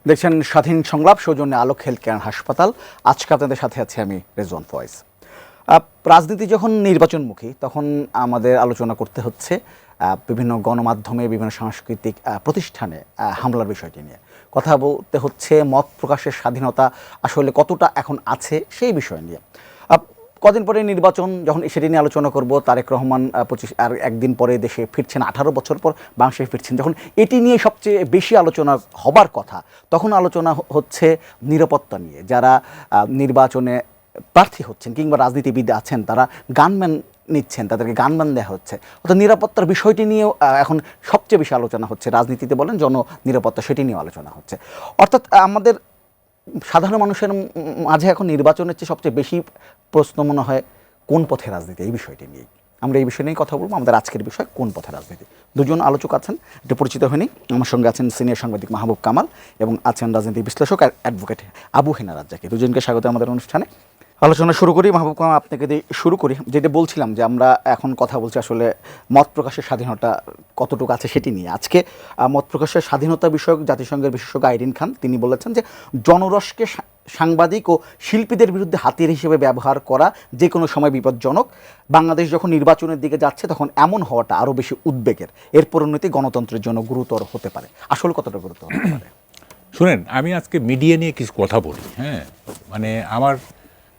দেখছেন স্বাধীন সংলাপ, সৌজন্যে আলোক হেলথ কেয়ার হাসপাতাল। আজকে আপনাদের সাথে আছি আমি রেজওয়ান ফয়েজ। রাজনীতি যখন নির্বাচনমুখী তখন আমাদের আলোচনা করতে হচ্ছে বিভিন্ন গণমাধ্যমে, বিভিন্ন সাংস্কৃতিক প্রতিষ্ঠানে হামলার বিষয়টি নিয়ে কথা বলতে হচ্ছে। মত প্রকাশের স্বাধীনতা আসলে কতটা এখন আছে সেই বিষয় নিয়ে। কদিন পরে নির্বাচন, যখন সেটি নিয়ে আলোচনা করব। তারেক রহমান 25 আর একদিন পরে দেশে ফিরছেন, 18 বছর পর বাংলাদেশে ফিরছেন। যখন এটি নিয়ে সবচেয়ে বেশি আলোচনা হবার কথা, তখন আলোচনা হচ্ছে নিরাপত্তা নিয়ে। যারা নির্বাচনে প্রার্থী হচ্ছেন কিংবা রাজনীতিবিদ আছেন, তারা গানম্যান নিচ্ছেন, তাদেরকে গানম্যান দেওয়া হচ্ছে। অর্থাৎ নিরাপত্তার বিষয়টি নিয়েও এখন সবচেয়ে বেশি আলোচনা হচ্ছে। রাজনীতিতে বলেন, নিরাপত্তা, সেটি নিয়েও আলোচনা হচ্ছে। অর্থাৎ আমাদের সাধারণ মানুষের মাঝে এখন নির্বাচনের চেয়ে সবচেয়ে বেশি প্রশ্ন মনে হয় কোন পথে রাজনীতি, এই বিষয়টি নিয়ে। আমরা এই বিষয় নিয়েই কথা বলবো। আমাদের আজকের বিষয় কোন পথে রাজনীতি। দুজন আলোচক আছেন, একটু পরিচিত হয়নি। আমার সঙ্গে আছেন সিনিয়র সাংবাদিক মাহবুব কামাল এবং আছেন রাজনীতি বিশ্লেষক আর অ্যাডভোকেট আবু হেনা রাজ্জাকি। দুজনকে স্বাগত আমাদের অনুষ্ঠানে। আলোচনা শুরু করি। মাহবুব কামাল, আপনাকে দিয়ে শুরু করি। যেটা বলছিলাম যে আমরা এখন কথা বলছি আসলে মত প্রকাশের স্বাধীনতা কতটুকু আছে সেটি নিয়ে। আজকে মত প্রকাশের স্বাধীনতা বিষয়ক জাতিসংঘের বিশেষজ্ঞ আইরিন খান তিনি বলেছেন যে জনরসকে সাংবাদিক ও শিল্পীদের বিরুদ্ধে হাতিয়ার হিসেবে ব্যবহার করা যে কোনো সময় বিপজ্জনক। বাংলাদেশ যখন নির্বাচনের দিকে যাচ্ছে তখন এমন হওয়াটা আরও বেশি উদ্বেগের। এর পরিণতি গণতন্ত্রের জন্য গুরুতর হতে পারে। আসলে কতটা গুরুতর হতে পারে? শুনেন, আমি আজকে মিডিয়া নিয়ে কিছু কথা বলি। হ্যাঁ, মানে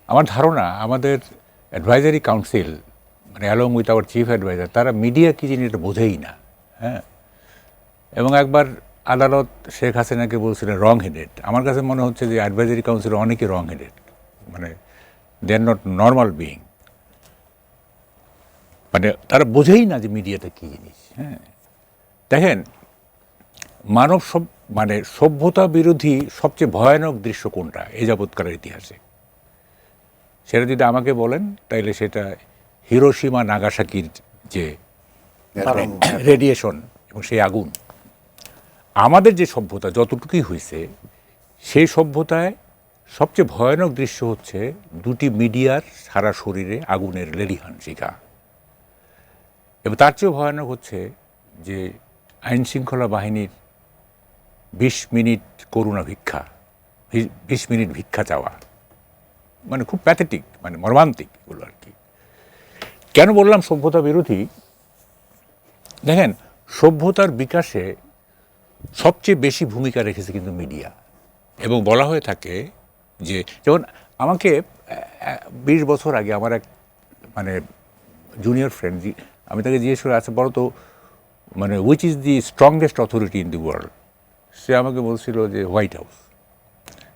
আমার ধারণা আমাদের অ্যাডভাইজারি কাউন্সিল, মানে along with our chief adviser, তারা মিডিয়া কী জিনিস এটা বোঝেই না। হ্যাঁ, এবং একবার আদালত শেখ হাসিনাকে বলছিলেন রং হেডেড। আমার কাছে মনে হচ্ছে যে অ্যাডভাইজারি কাউন্সিল অনেকে রং হেডেড, মানে দে আর নট নর্মাল বিইং। মানে তারা বোঝেই না যে মিডিয়াটা কী জিনিস। হ্যাঁ, দেখেন, সভ্যতা বিরোধী সবচেয়ে ভয়ানক দৃশ্য কোনটা এই যাবৎকালের ইতিহাসে, সেটা যদি আমাকে বলেন তাইলে সেটা হিরোশিমা নাগাসাকির যে রেডিয়েশন এবং সেই আগুন। আমাদের যে সভ্যতা যতটুকুই হয়েছে, সেই সভ্যতায় সবচেয়ে ভয়ানক দৃশ্য হচ্ছে দুটি মিডিয়ার সারা শরীরে আগুনের লেলিহান শিখা। এবং তার চেয়েও ভয়ানক হচ্ছে যে আইনশৃঙ্খলা বাহিনীর 20 মিনিট করুণা ভিক্ষা, 20 মিনিট ভিক্ষা চাওয়া, মানে খুব প্যাথেটিক, মানে মর্মান্তিক এগুলো আর কি। কেন বললাম সভ্যতা বিরোধী? দেখেন, সভ্যতার বিকাশে সবচেয়ে বেশি ভূমিকা রেখেছে কিন্তু মিডিয়া। এবং বলা হয়ে থাকে যে, যেমন আমাকে 20 বছর আগে আমার এক জুনিয়র ফ্রেন্ড, আমি তাকে জিজ্ঞেস করে, আচ্ছা বলো তো, which is the strongest authority in the world? সে আমাকে বলছিল যে হোয়াইট হাউস।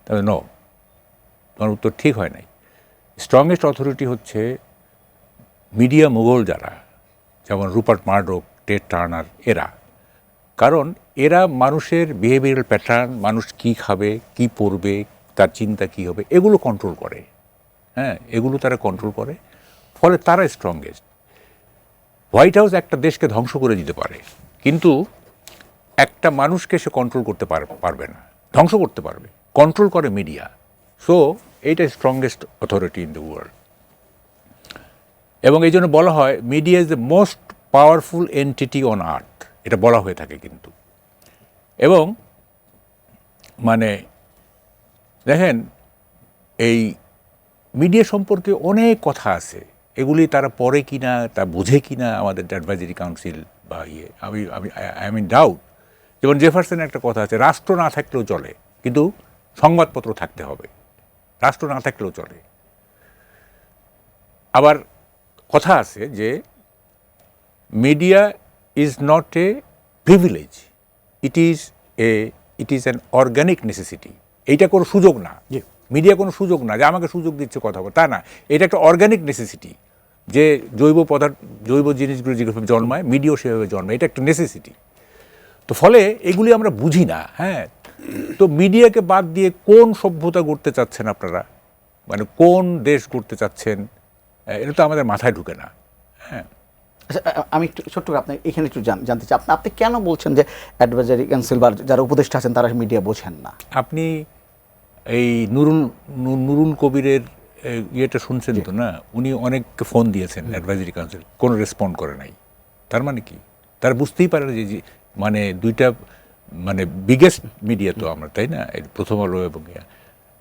তবে নো, তোমার উত্তর ঠিক হয় নাই। স্ট্রংগেস্ট অথরিটি হচ্ছে মিডিয়া মোগল যারা, যেমন রুপার্ট মার্ডক, টেড টার্নার, এরা। কারণ এরা মানুষের বিহেভিয়ারাল প্যাটার্ন, মানুষ কি খাবে, কি পড়বে, তার চিন্তা কি হবে, এগুলো কন্ট্রোল করে। হ্যাঁ, এগুলো তারা কন্ট্রোল করে, ফলে তারা স্ট্রংগেস্ট। হোয়াইট হাউস একটা দেশকে ধ্বংস করে দিতে পারে, কিন্তু একটা মানুষকে সে কন্ট্রোল করতে পারবে না। ধ্বংস করতে পারবে, কন্ট্রোল করে মিডিয়া। সো এইটা strongest authority in the world. এবং এই জন্য বলা হয় media is the most powerful entity on earth, এটা বলা হয়ে থাকে কিন্তু। এবং দেখেন, এই মিডিয়া সম্পর্কে অনেক কথা আছে, এগুলি তারা পড়ে কিনা, তা বোঝে কিনা আমাদের অ্যাডভাইজারি কাউন্সিল বা আই মিন ডাউট। যেমন জেফারসনের একটা কথা আছে, রাষ্ট্র না থাকলেও চলে, কিন্তু সংবাদপত্র থাকতে হবে। রাষ্ট্র না থাকলেও চলে। আবার কথা আছে যে media is not a privilege, it is an organic necessity. এইটা কোনো সুযোগ না, মিডিয়া কোনো সুযোগ না যে আমাকে সুযোগ দিচ্ছে কথা বল, তা না। এটা একটা অর্গানিক নেসেসিটি, যে জৈব জিনিসগুলো যেভাবে জন্মায়, মিডিয়াও সেভাবে জন্মায়। এটা একটা নেসেসিটি। তো ফলে এগুলি আমরা বুঝি না। হ্যাঁ, তো মিডিয়াকে বাদ দিয়ে কোন সভ্যতা গড়তে চাচ্ছেন আপনারা? কোন দেশ গড়তে চাচ্ছেন? এটা তো আমাদের মাথায় ঢুকে না। হ্যাঁ, আচ্ছা, আমি একটু ছোট্ট করে আপনি এখানে একটু জানতে চাই, আপনি কেন বলছেন যে অ্যাডভাইজারি কাউন্সিল বা যারা উপদেষ্টা আছেন তারা মিডিয়া বোঝেন না? আপনি এই নুরুল কবিরের ইয়েটা শুনছেন তো না? উনি অনেককে ফোন দিয়েছেন অ্যাডভাইজারি কাউন্সিল, কোনো রেসপন্ড করে নাই। তার মানে কি? তারা বুঝতেই পারে না যে দুইটা মানে বিগেস্ট মিডিয়া তো আমরা, তাই না? এই প্রথম আলো এবং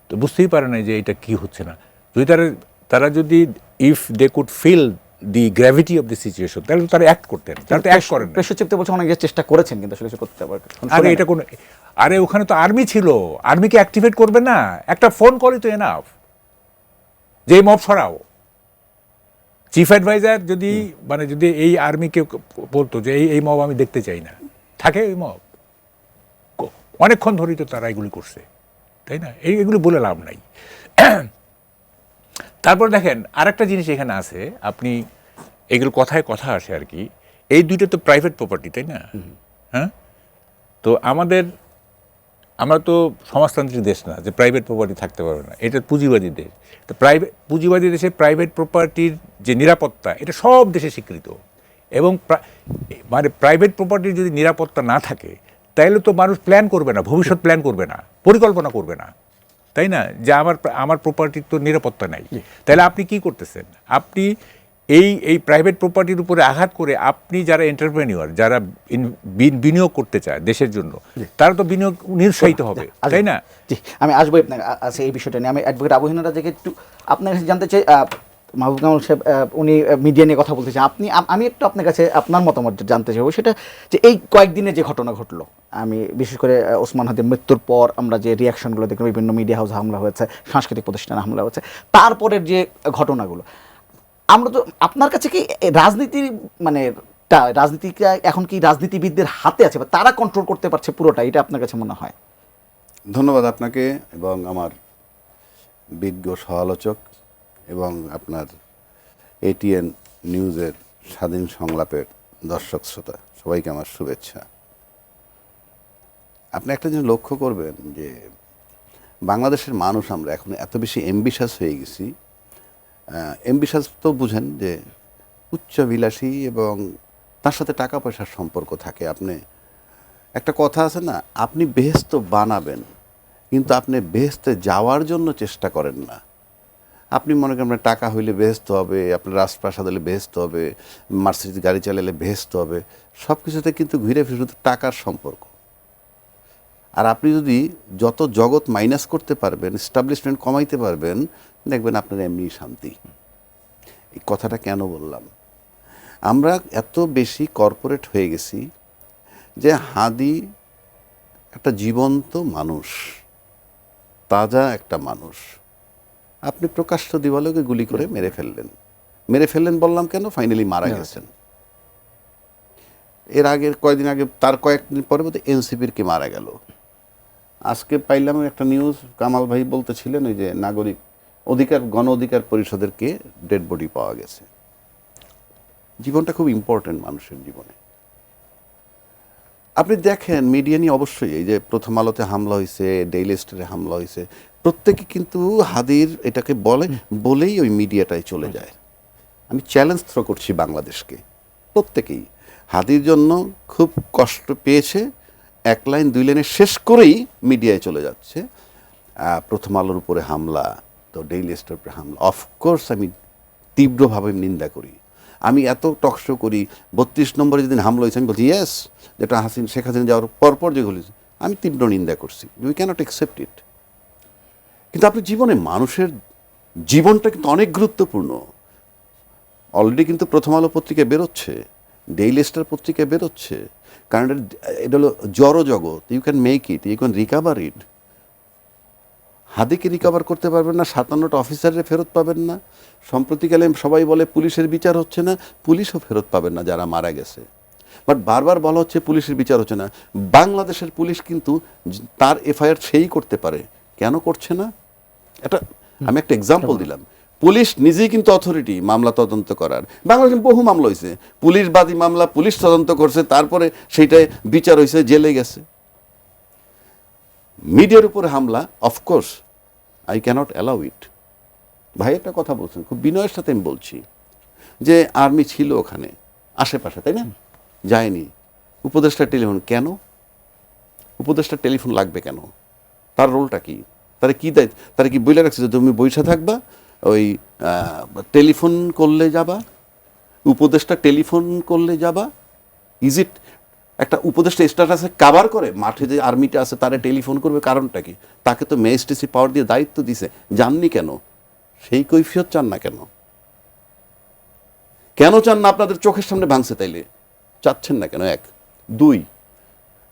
তো বুঝতেই পারে না যে এটা কি হচ্ছে না। যদি তারা যদি if they could feel the gravity of the situation, তাহলে তো তারা অ্যাক্ট করতেন, তারা তো অ্যাক্ট করেন না। প্রেশার চিপতে বলছে অনেক চেষ্টা করেছেন কিন্তু আসলে কিছু করতে পারে। আরে এটা কোন, আরে ওখানে তো আর্মি ছিল, আর্মিকে অ্যাক্টিভেট করবে না? একটা ফোন কলই তো এনাফ যে মব সরাও। চিফ অ্যাডভাইজার যদি মানে যদি এই আর্মিকে বলতো যে এই মব আমি দেখতে চাই না, থাকে এই মব, অনেকক্ষণ ধরেই তো তারা এগুলি করছে, তাই না? এগুলি বলে লাভ নাই। তারপর দেখেন আরেকটা জিনিস এখানে আছে, আপনি এগুলো কথায় কথা আসে আর কি, এই দুইটা তো প্রাইভেট প্রপার্টি, তাই না? হ্যাঁ, তো আমরা তো সমাজতান্ত্রিক দেশ না যে প্রাইভেট প্রপার্টি থাকতে পারবে না, এটা পুঁজিবাদী দেশ। তো পুঁজিবাদী দেশে প্রাইভেট প্রপার্টির যে নিরাপত্তা, এটা সব দেশে স্বীকৃত। এবং মানে প্রাইভেট প্রপার্টির যদি নিরাপত্তা না থাকে, তাহলে তো মানুষ প্ল্যান করবে না, ভবিষ্যৎ প্ল্যান করবে না, পরিকল্পনা করবে না, তাই না? যে আমার প্রপার্টির তো নিরাপত্তা নাই। তাহলে আপনি কি করতেছেন? আপনি এই প্রাইভেট প্রপার্টির উপরে আঘাত করে আপনি যারা এন্টারপ্রেনিউর, যারা বিনিয়োগ করতে চায় দেশের জন্য, তারা তো বিনিয়োগ নিরুৎসাহিত হবে, তাই না? জি, আমি আসবো আপনার আছে এই বিষয়টা নিয়ে। আমি অ্যাডভোকেট আবু হিনা রাজাকে একটু আপনার কাছে জানতে চাই। মাহবুব কামাল সাহেব উনি মিডিয়া নিয়ে কথা বলতে চান, আমি একটু আপনার কাছে আপনার মতামত জানতে চাইবো। সেটা যে এই কয়েকদিনে যে ঘটনা ঘটলো, আমি বিশেষ করে ওসমান হাদির মৃত্যুর পর আমরা যে রিয়াকশনগুলো দেখলাম, বিভিন্ন মিডিয়া হাউসে হামলা হয়েছে, সাংস্কৃতিক প্রতিষ্ঠানে হামলা হয়েছে, তারপরের যে ঘটনাগুলো, আমরা তো আপনার কাছে কি রাজনীতির মানে রাজনীতিটা এখন কি রাজনীতিবিদদের হাতে আছে বা তারা কন্ট্রোল করতে পারছে পুরোটা, এটা আপনার কাছে মনে হয়? ধন্যবাদ আপনাকে এবং আমার বিজ্ঞ সমালোচক এবং আপনার এটিএন নিউজের স্বাধীন সংলাপের দর্শক শ্রোতা সবাইকে আমার শুভেচ্ছা। আপনি একটা জিনিস লক্ষ্য করবেন যে বাংলাদেশের মানুষ আমরা এখন এত বেশি এমবিশাস হয়ে গেছি। এমবিশাস তো বুঝেন যে উচ্চাভিলাষী এবং তার সাথে টাকা পয়সার সম্পর্ক থাকে। আপনি একটা কথা আছে না, আপনি বেহেশত বানাবেন কিন্তু আপনি বেহেশতে যাওয়ার জন্য চেষ্টা করেন না। আপনি মনে করেন আপনার টাকা হইলে বেহেশত হবে, আপনার রাজপ্রাসাদ হলে বেহেশত হবে, মার্সিডিজ গাড়ি চালালে বেহেশত হবে, সব কিছুতে কিন্তু ঘুরে ফিরে শুধু টাকার সম্পর্ক। আর আপনি যদি যত জগৎ মাইনাস করতে পারবেন, এস্টাবলিশমেন্ট কমাইতে পারবেন, দেখবেন আপনার এমনি শান্তি। এই কথাটা কেন বললাম? আমরা এত বেশি কর্পোরেট হয়ে গেছি যে হাদি একটা জীবন্ত মানুষ, তাজা একটা মানুষ, আপনি প্রকাশ্য দিবালোকে গুলি করে মেরে ফেললেন বললাম কেন? ফাইনালি মারা গেছেন। এর আগের কয়েকদিন আগে, তার কয়েকদিন পরে বোধহয় এনসিপির কে মারা গেল। আজকে পাইলাম একটা নিউজ, কামাল ভাই বলতেছিলেন ওই যে নাগরিক অধিকার গণ অধিকার পরিষদের কে ডেড বডি পাওয়া গেছে। জীবনটা খুব ইম্পর্টেন্ট মানুষের জীবনে। আপনি দেখেন মিডিয়া নিয়ে অবশ্যই এই যে প্রথম আলোতে হামলা হয়েছে, ডেইলি স্টারে হামলা হয়েছে, প্রত্যেকে কিন্তু হাদির এটাকে বলেই ওই মিডিয়াটায় চলে যায়। আমি চ্যালেঞ্জ থ্রো করছি বাংলাদেশকে, প্রত্যেকেই হাদির জন্য খুব কষ্ট পেয়েছে, এক লাইন দুই লাইনে শেষ করেই মিডিয়ায় চলে যাচ্ছে। প্রথম আলোর উপরে হামলা, তো ডেইলি স্টারের উপরে হামলা, অফকোর্স আমি তীব্রভাবে নিন্দা করি। আমি এত টকশো করি, 32 নম্বরে যেদিন হামলা হয়েছে আমি বলছি ইয়েস, যেটা শেখ হাসিনা যাওয়ার পরপর যেগুলি আমি তীব্র নিন্দা করছি, উই ক্যানট অ্যাকসেপ্ট ইট। কিন্তু আপনি জীবনে মানুষের জীবনটা কিন্তু অনেক গুরুত্বপূর্ণ। অলরেডি কিন্তু প্রথম আলো পত্রিকায় বেরোচ্ছে, ডেইলি স্টার পত্রিকায় বেরোচ্ছে, কারণ এটা হলো জড় জগৎ, you can make it, you can recover it. হাদিকে রিকভার করতে পারবেন না, 57টা অফিসারে ফেরত পাবেন না। সম্প্রতিকালে সবাই বলে পুলিশের বিচার হচ্ছে না, পুলিশও ফেরত পাবেন না যারা মারা গেছে। বাট বারবার বলা হচ্ছে পুলিশের বিচার হচ্ছে না। বাংলাদেশের পুলিশ কিন্তু তার এফআইআর সেই করতে পারে, কেন করছে না? এটা আমি একটা এক্সাম্পল দিলাম। পুলিশ নিজেই কিন্তু অথরিটি মামলা তদন্ত করার। বাংলাদেশে বহু মামলা হয়েছে, পুলিশবাদী মামলা, পুলিশ তদন্ত করছে, তারপরে সেইটাই বিচার হয়েছে, জেলে গেছে। মিডিয়ার উপরে হামলা, of course I cannot allow it. ভাই একটা কথা বলছেন, খুব বিনয়ের সাথে আমি বলছি যে আর্মি ছিল ওখানে আশেপাশে, তাই না? যায়নি। উপদেষ্টার টেলিফোন কেন? উপদেষ্টার টেলিফোন লাগবে কেন? তার রোলটা কি? তারা কি দায়িত্ব? তারা কি বলে রাখছে যে তুমি বৈশা থাকবা, ওই টেলিফোন করলে যাবা, উপদেষ্টা টেলিফোন করলে যাবা? ইজ ইট একটা উপদেষ্টা স্ট্যাটাসে কাভার করে, মাঠে যে আর্মিটা আছে তারা টেলিফোন করবে, কারণটা কি? তাকে তো ম্যাজিস্ট্রেসি পাওয়ার দিয়ে দায়িত্ব দিছে, জাননি কেন? সেই কৈফিয়ত চান না কেন? কেন চান না? আপনাদের চোখের সামনে ভাঙছে, তাইলে চাচ্ছেন না কেন? এক। দুই,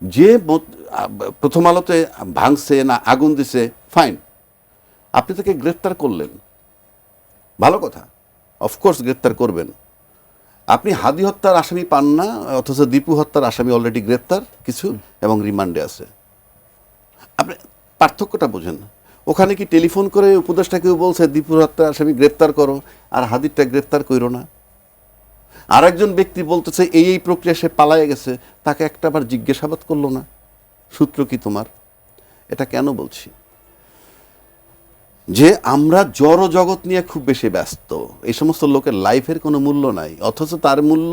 যে প্রথম আলোতে ভাঙছে না আগুন দিছে, ফাইন, আপনি তাকে গ্রেফতার করলেন, ভালো কথা, অফকোর্স গ্রেফতার করবেন। আপনি হাদি হত্যার আসামি পান না, অথচ দীপু হত্যার আসামি অলরেডি গ্রেফতার কিছু এবং রিমান্ডে আছে। আপনি পার্থক্যটা বোঝেন। ওখানে কি টেলিফোন করে উপদেষ্টা কেউ বলছে দীপুর হত্যার আসামি গ্রেফতার করো, আর হাদিরটা গ্রেফতার করো না? আর একজন ব্যক্তি বলতেছে এই প্রক্রিয়া সে পালায়ে গেছে, তাকে একটা বার জিজ্ঞাসাবাদ করলো না, সূত্র কি তোমার? এটা কেন বলছি? যে আমরা জড় জগৎ নিয়ে খুব বেশি ব্যস্ত, এই সমস্ত লোকের লাইফের কোনো মূল্য নাই, অথচ তার মূল্য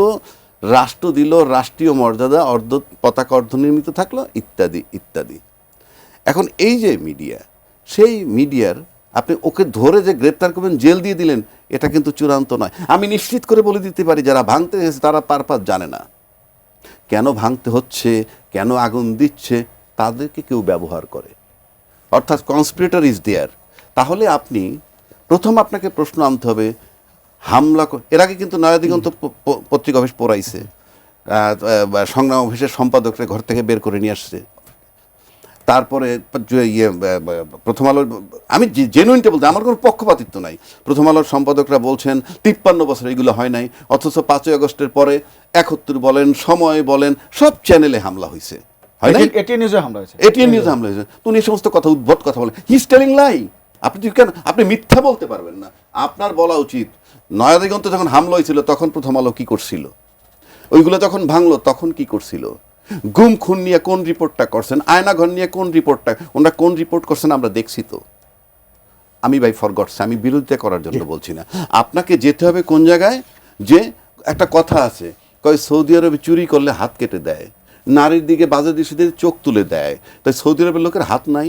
রাষ্ট্র দিল, রাষ্ট্রীয় মর্যাদা, পতাকা অর্ধনির্মিত থাকলো, ইত্যাদি ইত্যাদি। এখন এই যে মিডিয়া, সেই মিডিয়ার আপনি ওকে ধরে যে গ্রেপ্তার করবেন, জেল দিয়ে দিলেন, এটা কিন্তু চূড়ান্ত নয়। আমি নিশ্চিত করে বলে দিতে পারি, যারা ভাঙতে এসেছে তারা পারপাস জানে না, কেন ভাঙতে হচ্ছে, কেন আগুন দিচ্ছে, তাদেরকে কেউ ব্যবহার করে, অর্থাৎ কনস্পিরেটর ইজ দেয়ার। তাহলে আপনি প্রথম আপনাকে প্রশ্ন আনতে হবে, হামলা এর আগে কিন্তু নয়াদিগন্ত পত্রিকা অফিস পড়াইছে, সংগ্রাম অফিসের সম্পাদকরা ঘর থেকে বের করে নিয়ে আসছে, তারপরে প্রথম আলোর, আমি জেনুইনটা বলতে আমার কোনো পক্ষপাতিত্ব নাই, প্রথম আলোর সম্পাদকরা বলছেন 53 বছর এগুলো হয় নাই, অথচ 5ই আগস্টের পরে 71 বলেন, সময় বলেন, সব চ্যানেলে হামলা হয়েছে, হয় নাই? এটিএন নিউজে হামলা হয়েছে, এটিএন নিউজে হামলা হয়েছে। তো এই সমস্ত কথা, উদ্ভট কথা বলেন, হি ইজ টেলিং লাই। আপনি কেন, আপনি মিথ্যা বলতে পারবেন না? আপনার বলা উচিত নয়াদিগন্তে যখন হামলা হয়েছিল তখন প্রথম আলো কি করছিল, ওইগুলো যখন ভাঙলো তখন কি করছিল, গুম খুন নিয়ে কোন রিপোর্টটা করছেন, আয়নাঘর নিয়ে কোন রিপোর্টটা, ওনারা কোন রিপোর্ট করছেন আমরা দেখছি তো। আমি ভাই ফরগটস, আমি বিরোধিতা করার জন্য বলছি না, আপনাকে যেতে হবে কোন জায়গায়। যে একটা কথা আছে, কয় সৌদি আরবে চুরি করলে হাত কেটে দেয়, নারীর দিকে বাজে দৃষ্টিতে চোখ তুলে দেয়, তাই সৌদি আরবের লোকের হাত নাই,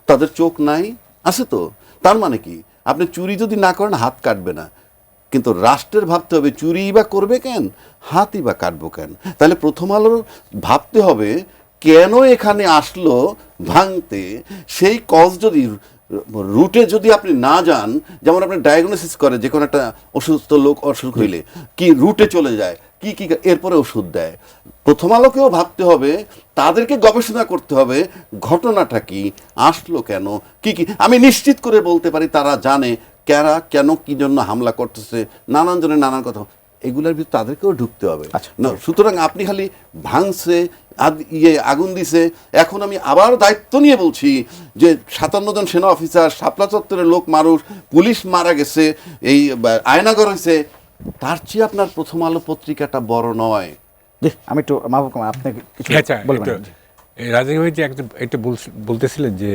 তাদের চোখ নাই, আছে তো। তার মানে কি, আপনি চুরি যদি না করেন হাত কাটবে না, কিন্তু রাষ্ট্রের ভাবতে হবে চুরি বা করবে কেন, হাতই বা কাটবো কেন। তাহলে প্রথম আলোর ভাবতে হবে কেন এখানে আসলো ভাঙতে, সেই কজ যদি রুটে যদি আপনি না যান, যেমন আপনি ডায়াগনোসিস করে যে কোনো একটা অসুস্থ লোক অসুখ হইলে কি রুটে চলে যায়, কি কি এরপরে ওষুধ দেয়। প্রথম আলোকেও ভাবতে হবে, তাদেরকে গবেষণা করতে হবে ঘটনাটা কি, আসলো কেন, কি কি। আমি নিশ্চিত করে বলতে পারি তারা জানে কারা কেন কি জন্য হামলা করতেছে, নানান জনের নানান কথা, এগুলোর ভিতরে তাদেরকেও ঢুকতে হবে না। সুতরাং আপনি খালি ভাঙছে, আগুন দিছে, এখন আমি আবার দায়িত্ব নিয়ে বলছি যে 57 জন সেনা অফিসার, শাপলা চত্বরের লোক মানুষ, পুলিশ মারা গেছে, এই আয়নাঘর হয়েছে, তার চেয়ে আপনার প্রথম আলো পত্রিকাটা বড় নয়। আমি একটু মাহবুব কামাল, আপনি কিছু বলবেন? রাজীব ভাই যে একটা বলতেছিলেন যে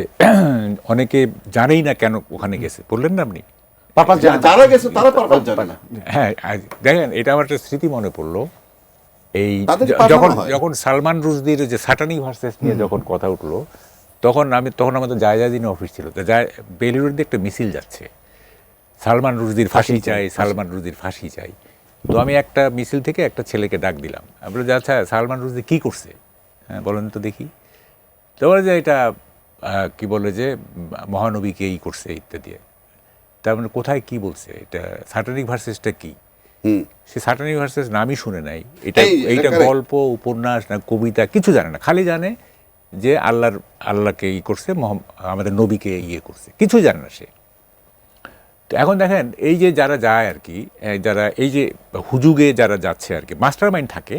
অনেকে জানেই না কেন ওখানে গেছে, বললেন না আপনি? যারা গেছে তারা পারপাস জানে না। হ্যাঁ, দেখেন, এটা আমার একটা স্মৃতি মনে পড়লো। এই যখন সালমান রুশদির যে সাটানিক ভার্সেস নিয়ে যখন কথা উঠলো, তখন আমাদের জায়জাদিন অফিস ছিল, বেলুড়ে একটা মিছিল যাচ্ছে, সালমান রুশদির ফাঁসি চাই, সালমান রুশদির ফাঁসি চাই। তো আমি একটা মিছিল থেকে একটা ছেলেকে ডাক দিলাম, আমি বলি, আচ্ছা সালমান রুশদি কী করছে, হ্যাঁ বলেন তো দেখি। তো বলে যে এটা কি বলে যে মহানবীকে এই করছে ইত্যাদি। তার মানে কোথায় কি বলছে, এটা সাটানিক ভার্সেসটা কি? সে সাটানিক ভার্সেস নামই শুনে নাই, এইটা গল্প, উপন্যাস না কবিতা, কিছু জানে না, খালি জানে যে আল্লাহকে ই করছে, আমাদের নবীকে ইয়ে করছে, কিছু জানে না সে। তো এখন দেখেন, এই যে যারা যায় আর কি, যারা এই যে হুজুগে যারা যাচ্ছে আর কি, মাস্টার মাইন্ড থাকে,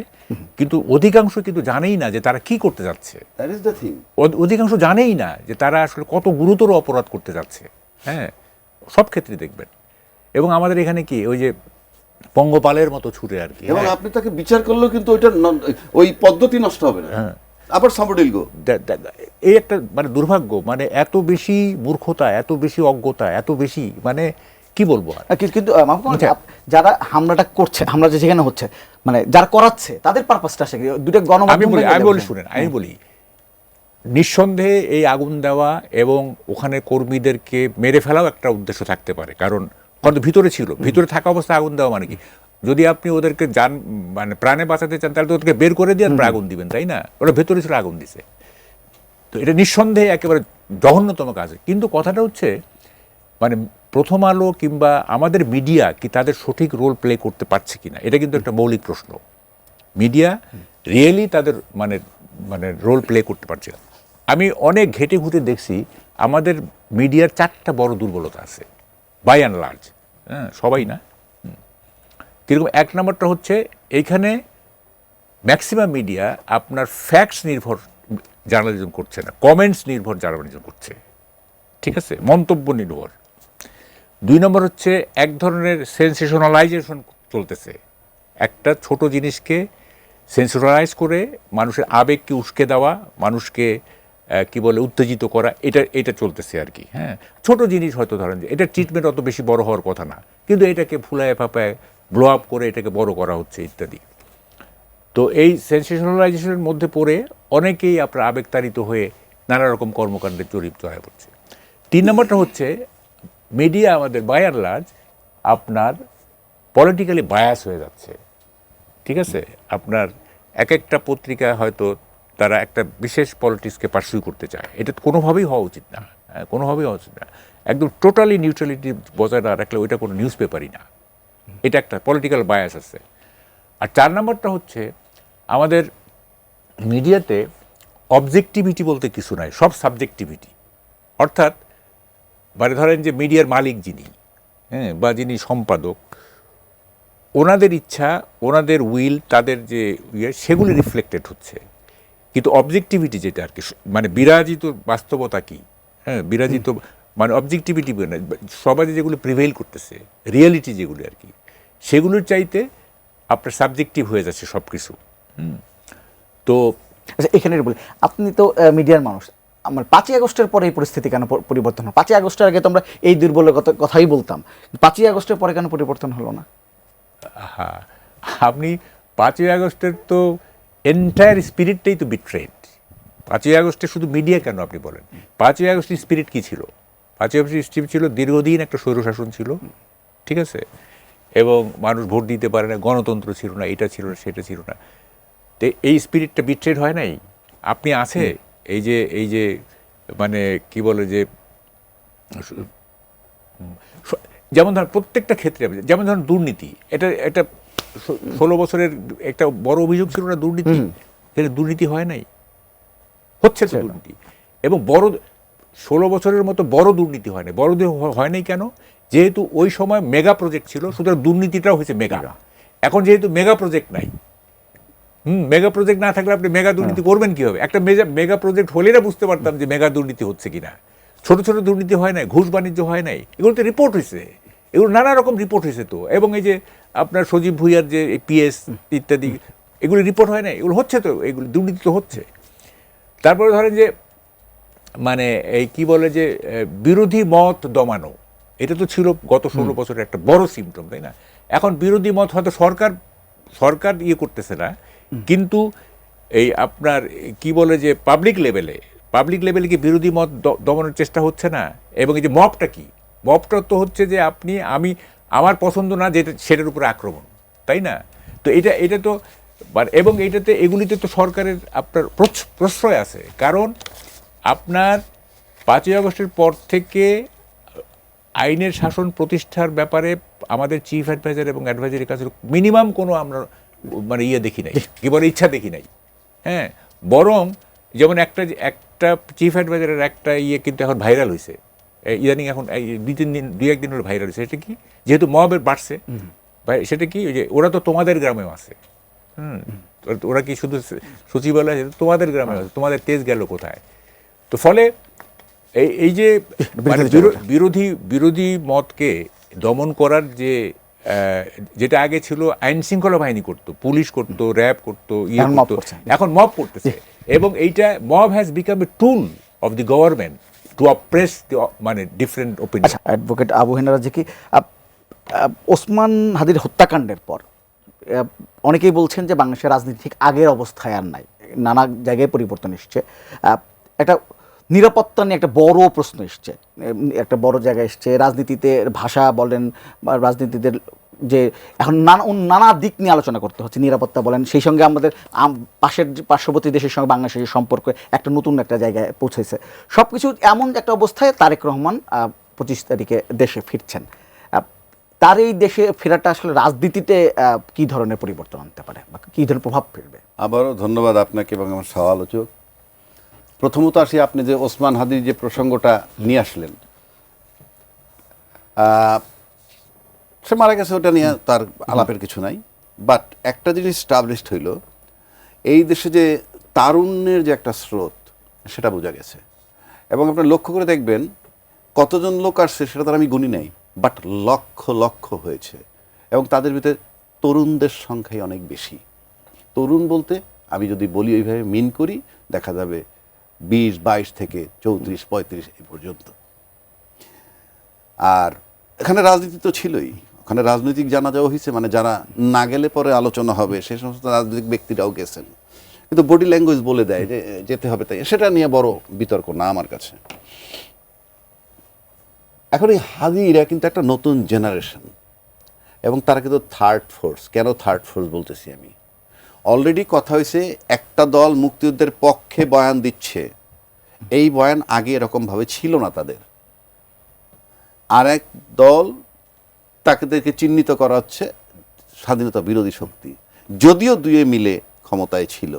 কিন্তু অধিকাংশ কিন্তু জানেই না যে তারা কি করতে যাচ্ছে, অধিকাংশ জানেই না যে তারা আসলে কত গুরুতর অপরাধ করতে যাচ্ছে। হ্যাঁ, সব ক্ষেত্রে দেখবেন। এবং আমাদের এখানে কি ওই যে পঙ্গপালের মতো ছুটে আর কি, এবং আপনি তাকে বিচার করলেও কিন্তু ওই পদ্ধতি নষ্ট হবে না, আবার সাবডিল গো। এই একটা মানে দুর্ভাগ্য, মানে এত বেশি মূর্খতা, এত বেশি অজ্ঞতা, এত বেশি মানে কি বলবো আর। কিন্তু যারা হামলাটা করছে, হামলা যেখানে হচ্ছে, মানে যারা করাচ্ছে তাদের পারপাসটা আসে দুটো গণমাধ্যম। আমি বলি নিঃসন্দেহে এই আগুন দেওয়া এবং ওখানে কর্মীদেরকে মেরে ফেলাও একটা উদ্দেশ্য থাকতে পারে, কারণ ভিতরে ছিল, ভিতরে থাকা অবস্থায় আগুন দেওয়া মানে কি, যদি আপনি ওদেরকে মানে প্রাণে বাঁচাতে চান তাহলে তো ওদেরকে বের করে দিয়ে তারপর আগুন দিবেন, তাই না? ওরা ভেতরে ছিল আগুন দিছে। তো এটা নিঃসন্দেহে একেবারে জঘন্যতম কাজ। কিন্তু কথাটা হচ্ছে মানে প্রথম আলো কিংবা আমাদের মিডিয়া কি তাদের সঠিক রোল প্লে করতে পারছে কিনা, এটা কিন্তু একটা মৌলিক প্রশ্ন। মিডিয়া রিয়েলি তাদের মানে মানে রোল প্লে করতে পারছে না। আমি অনেক ঘেটে ঘুটে দেখছি আমাদের মিডিয়ার 4টা বড় দুর্বলতা আছে, বাই অ্যান্ড লার্জ। হ্যাঁ, সবাই না। কিরকম? 1 নম্বরটা হচ্ছে এইখানে ম্যাক্সিমাম মিডিয়া আপনার ফ্যাক্টস নির্ভর জার্নালিজম করছে না, কমেন্টস নির্ভর জার্নালিজম করছে, ঠিক আছে, মন্তব্য নির্ভর। 2 নম্বর হচ্ছে এক ধরনের সেন্সেশনালাইজেশন চলতেছে, একটা ছোট জিনিসকে সেন্সেশনালাইজ করে মানুষের আবেগকে উস্কে দেওয়া, মানুষকে কি বলে উত্তেজিত করা, এটা চলতেছে আর কি। হ্যাঁ, ছোট জিনিস হয়তো ধরেন যে এটা ট্রিটমেন্ট অত বেশি বড় হওয়ার কথা না, কিন্তু এটাকে ফুলায় ফাঁপায় ব্লো আপ করে এটাকে বড় করা হচ্ছে ইত্যাদি। তো এই সেন্সেশনালাইজেশনের মধ্যে পড়ে অনেকেই আপনার আবেগতাড়িত হয়ে নানা রকম কর্মকাণ্ডে জড়িত হয়ে পড়ছে। 3 নম্বরটা হচ্ছে মিডিয়া আমাদের বাই অ্যান্ড লার্জ আপনার পলিটিক্যালি বায়াস হয়ে যাচ্ছে, ঠিক আছে। আপনার এক একটা পত্রিকা হয়তো তারা একটা বিশেষ পলিটিক্সকে পার্সিউ করতে চায়, এটা কোনোভাবেই হওয়া উচিত না, কোনোভাবেই হওয়া উচিত না। একদম টোটালি নিউট্রালিটি বজায় না রাখলে ওইটা কোনো নিউজ পেপারই না, এটা একটা পলিটিক্যাল বায়াস আছে। আর 4 নম্বরটা হচ্ছে আমাদের মিডিয়াতে অবজেক্টিভিটি বলতে কিছু নাই, সব সাবজেক্টিভিটি। অর্থাৎ মানে ধরেন যে মিডিয়ার মালিক যিনি, হ্যাঁ, বা যিনি সম্পাদক, ওনাদের ইচ্ছা, ওনাদের উইল, তাদের যে সেগুলি রিফ্লেক্টেড হচ্ছে। কিন্তু অবজেক্টিভিটি যেটা আর কি, মানে বিরাজিত বাস্তবতা কি, হ্যাঁ, বিরাজিত মানে অবজেক্টিভিটি সমাজে যেগুলো প্রিভেইল করতেছে, রিয়েলিটি যেগুলো আর কি, সেগুলোর চাইতে আপনার সাবজেক্টিভ হয়ে যাচ্ছে সব কিছু। তো আচ্ছা, এখানে বলি, আপনি তো মিডিয়ার মানুষ, আমার 5ই আগস্টের পরে এই পরিস্থিতি কেন পরিবর্তন হলো? 5ই আগস্টের আগে তো আমরা এই দুর্বলের কথাই বলতাম, 5ই আগস্টের পরে কেন পরিবর্তন হলো না? হ্যাঁ, আপনি 5ই আগস্টের তো এন্টায়ার স্পিরিটটাই তো বিট্রেড। 5ই আগস্টে শুধু মিডিয়া কেন আপনি বলেন, 5ই আগস্টের স্পিরিট কী ছিল? 5ই আগস্টের স্পিরিট ছিল দীর্ঘদিন একটা স্বৈরশাসন ছিল, ঠিক আছে, এবং মানুষ ভোট দিতে পারে না, গণতন্ত্র ছিল না, এটা ছিল না, সেটা ছিল না। তো এই স্পিরিটটা বিট্রেড হয় নাই। আপনি আছে এই যে মানে কি বলে যে, যেমন ধরেন প্রত্যেকটা ক্ষেত্রে, যেমন ধরেন দুর্নীতি, এটা 16 বছরের একটা বড় অভিযোগ ছিল না দুর্নীতি, এটা দুর্নীতি হয় নাই, হচ্ছে তো দুর্নীতি। এবং বড় 16 বছরের মতো বড় দুর্নীতি হয় নাই। বড় হয় নাই কেন? যেহেতু ওই সময় মেগা প্রজেক্ট ছিল, সুতরাং দুর্নীতিটাও হয়েছে মেগা। এখন যেহেতু মেগা প্রজেক্ট নাই, মেগা প্রজেক্ট না থাকলে আপনি মেগা দুর্নীতি করবেন কীভাবে? একটা মেগা প্রজেক্ট হলে না বুঝতে পারতাম যে মেগা দুর্নীতি হচ্ছে কিনা। ছোট ছোট দুর্নীতি হয় নাই, ঘুষ বাণিজ্য হয় নাই, এগুলো তো রিপোর্ট হয়েছে, এগুলো নানা রকম রিপোর্ট হয়েছে তো। এবং এই যে আপনার সজীব ভুইয়ার যে পিএস ইত্যাদি, এগুলো রিপোর্ট হয় না, এগুলো হচ্ছে তো, এগুলো দুর্নীতি তো হচ্ছে। তারপরে ধরেন যে মানে এই কি বলে যে বিরোধী মত দমানো, এটা তো ছিল গত 16 বছরের একটা বড় সিমটম, তাই না? এখন বিরোধী মত হয়তো সরকার ইয়ে করতেছে না, কিন্তু এই আপনার কি বলে যে পাবলিক লেভেলে কি বিরোধী মত দমানোর চেষ্টা হচ্ছে না? এবং এই যে মবটা কি, মবটা তো হচ্ছে যে আমার পছন্দ না যেটা, সেটার উপরে আক্রমণ, তাই না? তো এটা তো এবং এগুলিতে তো সরকারের আপনার প্রশ্রয় আছে, কারণ আপনার 5ই আগস্টের পর থেকে আইনের শাসন প্রতিষ্ঠার ব্যাপারে আমাদের চিফ অ্যাডভাইজার এবং অ্যাডভাইজারের কাছে মিনিমাম কোনো আমরা মানে দেখি নাই, কি বলে ইচ্ছা দেখি নাই। হ্যাঁ, বরং যেমন একটা চিফ অ্যাডভাইজারের একটা কিন্তু এখন ভাইরাল হয়েছে ইদানিং, এখন 2-1 দিন হলো ভাইরাল হয়েছে। সেটা কি, যেহেতু মবের বাড়ছে, সেটা কি, ওই যে ওরা তো তোমাদের গ্রামেও আছে, ওরা কি শুধু সচিবালয়, তোমাদের গ্রামে আছে, তোমাদের তেজ গেল কোথায়? তো ফলে এই যে বিরোধী মতকে দমন করার যেটা আগে ছিল আইন শৃঙ্খলা বাহিনী করতো, পুলিশ করতো, র্যাব করতো, করতো, এখন মব করতেছে। এবং এইটা mob has become a tool of the government to oppress মানে different opinion. Advocate Abu Hena রাজি, কি ওসমান হাদির হত্যাকাণ্ডের পর অনেকেই বলছেন যে বাংলাদেশের রাজনীতি ঠিক আগের অবস্থায় আর নাই, নানা জায়গায় পরিবর্তন এসছে, একটা নিরাপত্তা নিয়ে একটা বড় প্রশ্ন এসছে, একটা বড় জায়গায় এসছে। রাজনীতিতে ভাষা বলেন বা রাজনীতিদের যে এখন নানা দিক নিয়ে আলোচনা করতে হচ্ছে, নিরাপত্তা বলেন, সেই সঙ্গে আমাদের পার্শ্ববর্তী দেশের সঙ্গে বাংলাদেশের সম্পর্ক একটা নতুন একটা জায়গায় পৌঁছেছে। সব কিছু এমন একটা অবস্থায় তারেক রহমান 25 তারিখে দেশে ফিরছেন। তার এই দেশে ফেরাটা আসলে রাজনীতিতে কি ধরনের পরিবর্তন আনতে পারে বা কী ধরনের প্রভাব ফেলবে? আবারও ধন্যবাদ আপনাকে এবং আমার সহ আলোচক। প্রথমত আসি, আপনি যে ওসমান হাদির যে প্রসঙ্গটা নিয়ে আসলেন, সে মারা গেছে, ওটা নিয়ে তার আলাপের কিছু নাই। বাট একটা জিনিস স্টাবলিশড হইল, এই দেশে যে তারুণ্যের যে একটা স্রোত, সেটা বোঝা গেছে। এবং আপনার লক্ষ্য করে দেখবেন কতজন লোক আসছে সেটা তার আমি গুনি নাই, বাট লক্ষ লক্ষ হয়েছে। এবং তাদের ভিতরে তরুণদের সংখ্যাই অনেক বেশি। তরুণ বলতে আমি যদি বলি ওইভাবে মিন করি, দেখা যাবে 20-22 থেকে 34-35 এই পর্যন্ত। আর এখানে রাজনীতি তো ছিলই, ওখানে রাজনৈতিক জানাজাও হয়েছে, মানে যারা না গেলে পরে আলোচনা হবে সেই সমস্ত রাজনৈতিক ব্যক্তিরাও গেছেন, কিন্তু বডি ল্যাঙ্গুয়েজ বলে দেয় যে যেতে হবে, তাই সেটা নিয়ে বড় বিতর্ক না আমার কাছে। এখন এই হাদিরা কিন্তু একটা নতুন জেনারেশন এবং তারা কিন্তু থার্ড ফোর্স। কেন থার্ড ফোর্স বলতেছি আমি? অলরেডি কথা হয়েছে, একটা দল মুক্তিযুদ্ধের পক্ষে বয়ান দিচ্ছে, এই বয়ান আগে এরকমভাবে ছিল না তাদের। আর এক দল তাদেরকে চিহ্নিত করা হচ্ছে স্বাধীনতা বিরোধী শক্তি, যদিও দুয়ে মিলে ক্ষমতায় ছিল,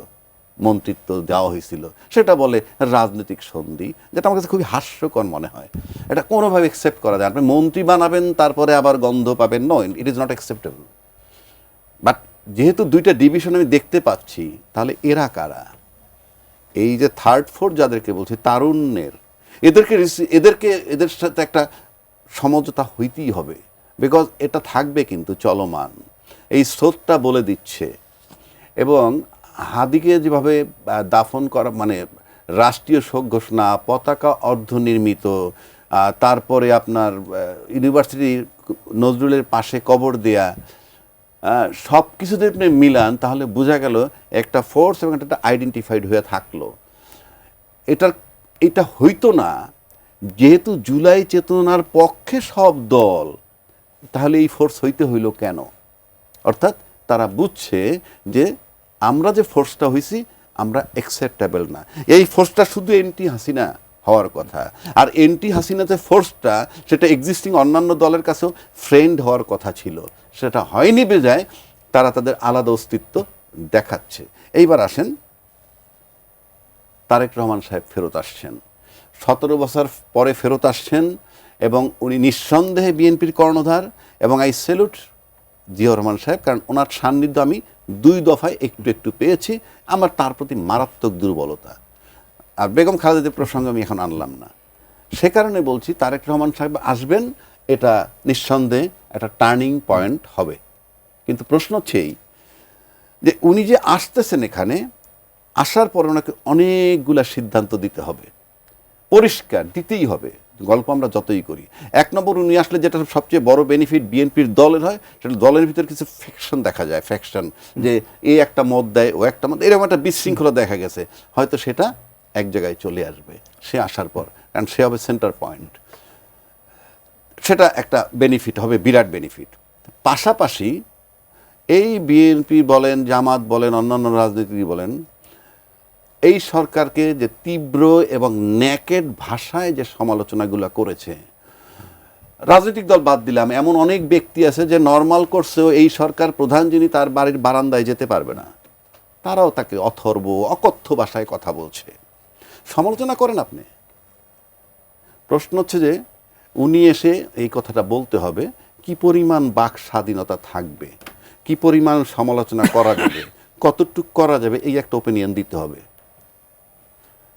মন্ত্রিত্ব দেওয়া হয়েছিল, সেটা বলে রাজনৈতিক সন্ধি, যেটা আমার কাছে খুবই হাস্যকর মনে হয়। এটা কোনোভাবে অ্যাকসেপ্ট করা যায়? আপনি মন্ত্রী বানাবেন তারপরে আবার গন্ধ পাবেন, no, it is not acceptable. But যেহেতু দুইটা ডিভিশন আমি দেখতে পাচ্ছি, তাহলে এরা কারা? এই যে থার্ড ফোর্থ যাদেরকে বলছি, তারুণ্যের, এদের সাথে একটা সমঝোতা হইতেই হবে, বিকজ এটা থাকবে কিন্তু চলমান, এই স্রোতটা বলে দিচ্ছে। এবং হাদিকে যেভাবে দাফন করা, মানে রাষ্ট্রীয় শোক ঘোষণা, পতাকা অর্ধনির্মিত, তারপরে আপনার ইউনিভার্সিটি নজরুলের পাশে কবর দেয়া, সব কিছু যদি আপনি মিলান তাহলে বোঝা গেল একটা ফোর্স এবং একটা আইডেন্টিফাইড হয়ে থাকলো। এটা হইতো না যেহেতু জুলাই চেতনার পক্ষে সব দল, তাহলে এই ফোর্স হইতে হইল কেন? অর্থাৎ তারা বুঝছে যে আমরা যে ফোর্সটা হয়েছি আমরা অ্যাকসেপ্টেবল না। এই ফোর্সটা শুধু এন্টি হাসিনা হওয়ার কথা, আর এন্টি হাসিনা যে ফোর্সটা সেটা এক্সিস্টিং অন্যান্য দলের কাছেও ফ্রেন্ড হওয়ার কথা ছিল, সেটা হয়নি বেজায় তারা তাদের আলাদা অস্তিত্ব দেখাচ্ছে। এইবার আসেন, তারেক রহমান সাহেব ফেরত আসছেন, 17 বছর পরে ফেরত আসছেন এবং উনি নিঃসন্দেহে বিএনপির কর্ণধার। এবং আই স্যালুট জিয়াউর রহমান সাহেব, কারণ ওনার সান্নিধ্য আমি 2 দফায় একটু একটু পেয়েছি। আমার তার প্রতি মারাত্মক দুর্বলতা। আর বেগম খালেদার প্রসঙ্গ আমি এখন আনলাম না, সে কারণে বলছি তারেক রহমান সাহেব আসবেন, এটা নিঃসন্দেহে একটা টার্নিং পয়েন্ট হবে। কিন্তু প্রশ্ন হচ্ছে এই যে উনি যে আসতেছেন, এখানে আসার পরে ওনাকে অনেকগুলা সিদ্ধান্ত দিতে হবে, পরিষ্কার দিতেই হবে। গল্প আমরা যতই করি, 1 নম্বর উনি আসলে যেটা সবচেয়ে বড় বেনিফিট বিএনপির দলের হয়, সেটা দলের ভিতরে কিছু ফ্যাকশন দেখা যায়, ফ্যাকশন, যে এ একটা মত দেয়, ও একটা মত, এরকম একটা বিশৃঙ্খলা দেখা গেছে, হয়তো সেটা এক জায়গায় চলে আসবে সে আসার পর, কারণ সে হবে সেন্টার পয়েন্ট। সেটা একটা বেনিফিট হবে, বিরাট বেনিফিট। পাশাপাশি এই বিএনপি বলেন, জামাত বলেন, অন্যান্য রাজনীতি বলেন, এই সরকারকে যে তীব্র এবং নেকেড ভাষায় যে সমালোচনাগুলো করেছে, রাজনৈতিক দল বাদ দিলাম, এমন অনেক ব্যক্তি আছে যে নর্মাল করছেও এই সরকার প্রধান যিনি তার বাড়ির বারান্দায় যেতে পারবে না, তারাও তাকে অথর্ব অকথ্য ভাষায় কথা বলছে, সমালোচনা করেন আপনি। প্রশ্ন হচ্ছে যে উনি এসে এই কথাটা বলতে হবে, কি পরিমাণ বাক স্বাধীনতা থাকবে, কি পরিমাণ সমালোচনা করা যাবে, কতটুকু করা যাবে, এই একটা ওপিনিয়ন দিতে হবে।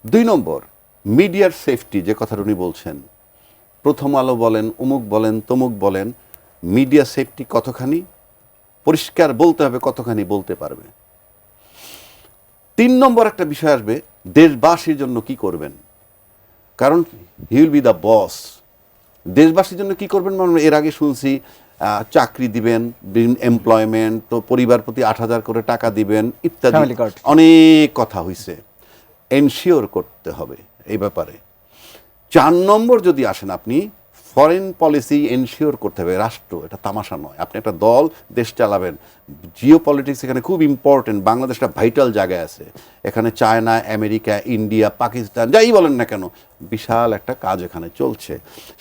2 নম্বর, মিডিয়ার সেফটি যে কথাটা উনি বলছেন, প্রথম আলো বলেন, অমুক বলেন, তমুক বলেন, মিডিয়া সেফটি কতখানি পরিষ্কার বলতে হবে, কতখানি বলতে পারবে। 3 নম্বর একটা বিষয় আসবে, দেশবাসীর জন্য কি করবেন, কারণ he will be the boss. দেশবাসীর জন্য কি করবেন মানে এর আগে শুনছি চাকরি দিবেন, এমপ্লয়মেন্ট, তো পরিবার প্রতি 8,000 করে টাকা দিবেন ইত্যাদি, অনেক কথা হয়েছে। এনশিওর করতে হবে এই ব্যাপারে। 4 নম্বর যদি আসেন আপনি, ফরেন পলিসি এনশিওর করতে হবে। রাষ্ট্র এটা তামাশা নয়, আপনি একটা দল দেশ চালাবেন, জিও পলিটিক্স এখানে খুব ইম্পর্টেন্ট। বাংলাদেশটা ভাইটাল জায়গায় আছে, এখানে চায়না, আমেরিকা, ইন্ডিয়া, পাকিস্তান যাই বলেন না কেন, বিশাল একটা কাজ এখানে চলছে।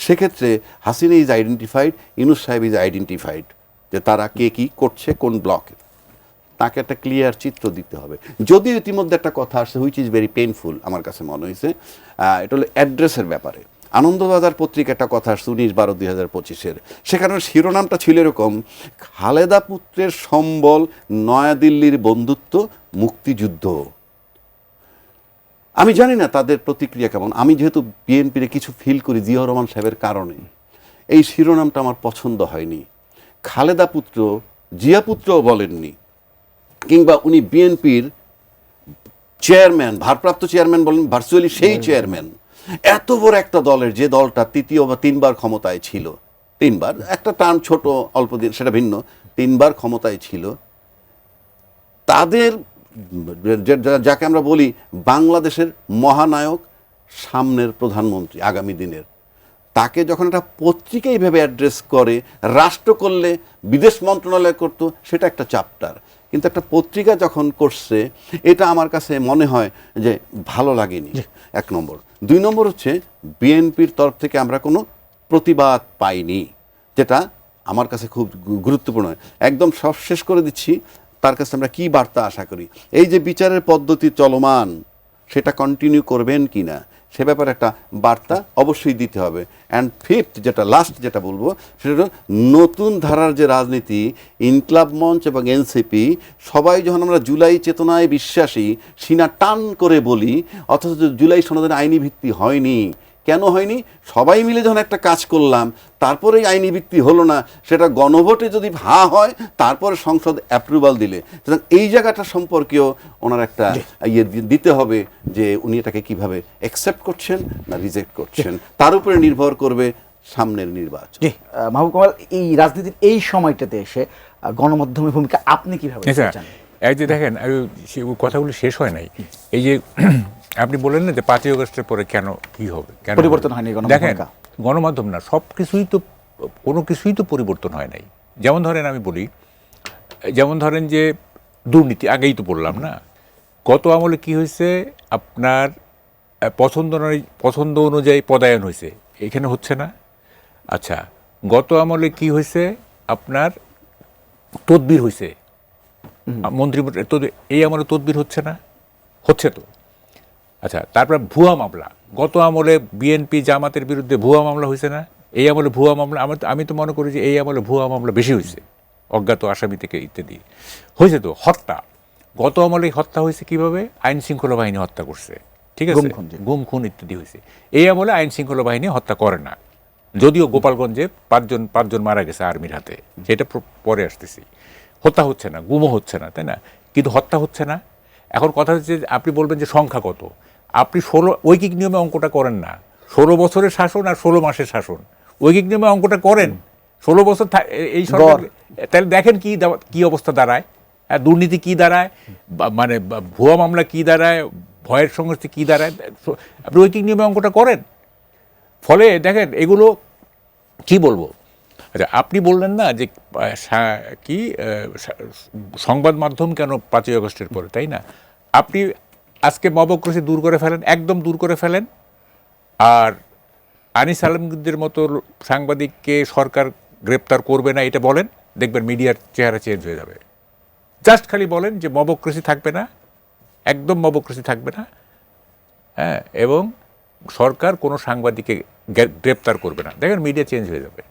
সেক্ষেত্রে হাসিনা ইজ আইডেন্টিফাইড, ইউনূস সাহেব ইজ আইডেন্টিফাইড, যে তারা কে কী করছে কোন ব্লকে, তাকে একটা ক্লিয়ার চিত্র দিতে হবে। যদিও ইতিমধ্যে একটা কথা আসছে হুইচ ইজ ভেরি পেইনফুল আমার কাছে মনে হয়েছে, এটা হলো অ্যাড্রেসের ব্যাপারে। আনন্দবাজার পত্রিকা একটা কথা আসছে 19/12/2025, সেখানে শিরোনামটা ছিল এরকম, খালেদা পুত্রের সম্বল নয়াদিল্লির বন্ধুত্ব মুক্তিযুদ্ধ। আমি জানি না তাদের প্রতিক্রিয়া কেমন, আমি যেহেতু বিএনপির কিছু ফিল করি জিয়াউর রহমান সাহেবের কারণে, এই শিরোনামটা আমার পছন্দ হয়নি। খালেদা পুত্র, জিয়া পুত্রও বলেননি, কিংবা উনি বিএনপির চেয়ারম্যান, ভারপ্রাপ্ত চেয়ারম্যান বলেন, ভার্চুয়ালি সেই চেয়ারম্যান। এত বড় একটা দলের, যে দলটা তৃতীয় বা তিনবার ক্ষমতায় ছিল, তিনবার, একটা টার্ম ছোট অল্প দিন সেটা ভিন্ন, তিনবার ক্ষমতায় ছিল, তাদের যাকে আমরা বলি বাংলাদেশের মহানায়ক, সামনের প্রধানমন্ত্রী আগামী দিনের, তাকে যখন একটা পত্রিকা এইভাবে অ্যাড্রেস করে, রাষ্ট্র করলে বিদেশ মন্ত্রণালয় করতো সেটা একটা চ্যাপ্টার, কিন্তু একটা পত্রিকা যখন করছে এটা আমার কাছে মনে হয় যে ভালো লাগেনি, এক নম্বর। দুই নম্বর হচ্ছে বিএনপির তরফ থেকে আমরা কোনো প্রতিবাদ পাইনি, যেটা আমার কাছে খুব গুরুত্বপূর্ণ। একদম সব শেষ করে দিচ্ছি, তার কাছে আমরা কি বার্তা আশা করি, এই যে বিচারের পদ্ধতি চলমান সেটা কন্টিনিউ করবেন কি না সে ব্যাপারে একটা বার্তা অবশ্যই দিতে হবে। অ্যান্ড ফিফথ, যেটা লাস্ট যেটা বলবো, সেটা হলো নতুন ধারার যে রাজনীতি, ইনকলাব মঞ্চ এবং এনসিপি সবাই যখন আমরা জুলাই চেতনায় বিশ্বাসী সিনা টান করে বলি, অথচ জুলাই সনদের আইনি ভিত্তি হয়নি। কেন হয়নি? সবাই মিলে যখন একটা কাজ করলাম, তারপরেই আইনি ভিত্তি হলো না, সেটা গণভোটে যদি হয় তারপরে সংসদ অ্যাপ্রুভাল দিলে, সুতরাং এই জায়গাটা সম্পর্কেও ওনার একটা ইয়ে দিতে হবে যে উনি এটাকে কিভাবে অ্যাকসেপ্ট করছেন না রিজেক্ট করছেন, তার উপরে নির্ভর করবে সামনের নির্বাচন। জি, মাহবুব কামাল, এই রাজনীতির এই সময়টাতে এসে গণমাধ্যমের ভূমিকা আপনি কিভাবে দেখছেন? এই যে দেখেন, কথাগুলো শেষ হয় নাই। এই যে আপনি বললেন না যে 5ই আগস্টের পরে কেন কি হবে, কেন পরিবর্তন হয়নি দেখেন, গণমাধ্যম না, সব কিছুই তো, কোনো কিছুই তো পরিবর্তন হয় নাই। যেমন ধরেন আমি বলি, যেমন ধরেন যে দুর্নীতি, আগেই তো বললাম না, গত আমলে কি হয়েছে, আপনার পছন্দ অনুযায়ী পদায়ন হয়েছে, এখানে হচ্ছে না। আচ্ছা, গত আমলে কি হয়েছে, আপনার তদবির হয়েছে, মন্ত্রী, এই আমলে তদবির হচ্ছে না, হচ্ছে তো। আচ্ছা, তারপর ভুয়া মামলা, গত আমলে বিএনপি জামাতের বিরুদ্ধে ভুয়া মামলা হয়েছে না, এই আমলে ভুয়া মামলা, আমি তো মনে করি যে এই আমলে ভুয়া মামলা বেশি হয়েছে, অজ্ঞাত আসামি থেকে ইত্যাদি হয়েছে। তো হত্যা, গত আমলে হত্যা হয়েছে কিভাবে, আইন শৃঙ্খলা বাহিনী হত্যা করছে, ঠিক আছে, গুম খুন ইত্যাদি হয়েছে। এই আমলে আইন শৃঙ্খলা বাহিনী হত্যা করে না, যদিও গোপালগঞ্জে পাঁচজন মারা গেছে আর্মির হাতে, সেটা পরে আসতেছি। হত্যা হচ্ছে না, গুমও হচ্ছে না, তাই না? কিন্তু হত্যা হচ্ছে না। এখন কথা হচ্ছে, আপনি বলবেন যে সংখ্যা কত, আপনি ঐকিক নিয়মে অঙ্কটা করেন না, 16 বছরের শাসন আর 16 মাসের শাসন, ঐকিক নিয়মে অঙ্কটা করেন, 16 বছর এই সরকার, তাহলে দেখেন কি অবস্থা দাঁড়ায়, দুর্নীতি কি দাঁড়ায়, মানে ভুয়া মামলা কি দাঁড়ায়, ভয়ের সংস্কৃতি কি দাঁড়ায়, আপনি ঐকিক নিয়মে অঙ্কটা করেন। ফলে দেখেন এগুলো কি বলবো। আচ্ছা, আপনি বললেন না যে কি সংবাদ মাধ্যম কেন 5ই আগস্টের পরে, তাই না? আপনি আজকে মবক্রেসি দূর করে ফেলেন, একদম দূর করে ফেলেন, আর আনিস আলমগীরদের মতো সাংবাদিককে সরকার গ্রেপ্তার করবে না এটা বলেন, দেখবেন মিডিয়ার চেহারা চেঞ্জ হয়ে যাবে। জাস্ট খালি বলেন যে মবক্রেসি থাকবে না, একদম মবক্রেসি থাকবে না, হ্যাঁ, এবং সরকার কোনো সাংবাদিককে গ্রেপ্তার করবে না, দেখেন মিডিয়া চেঞ্জ হয়ে যাবে।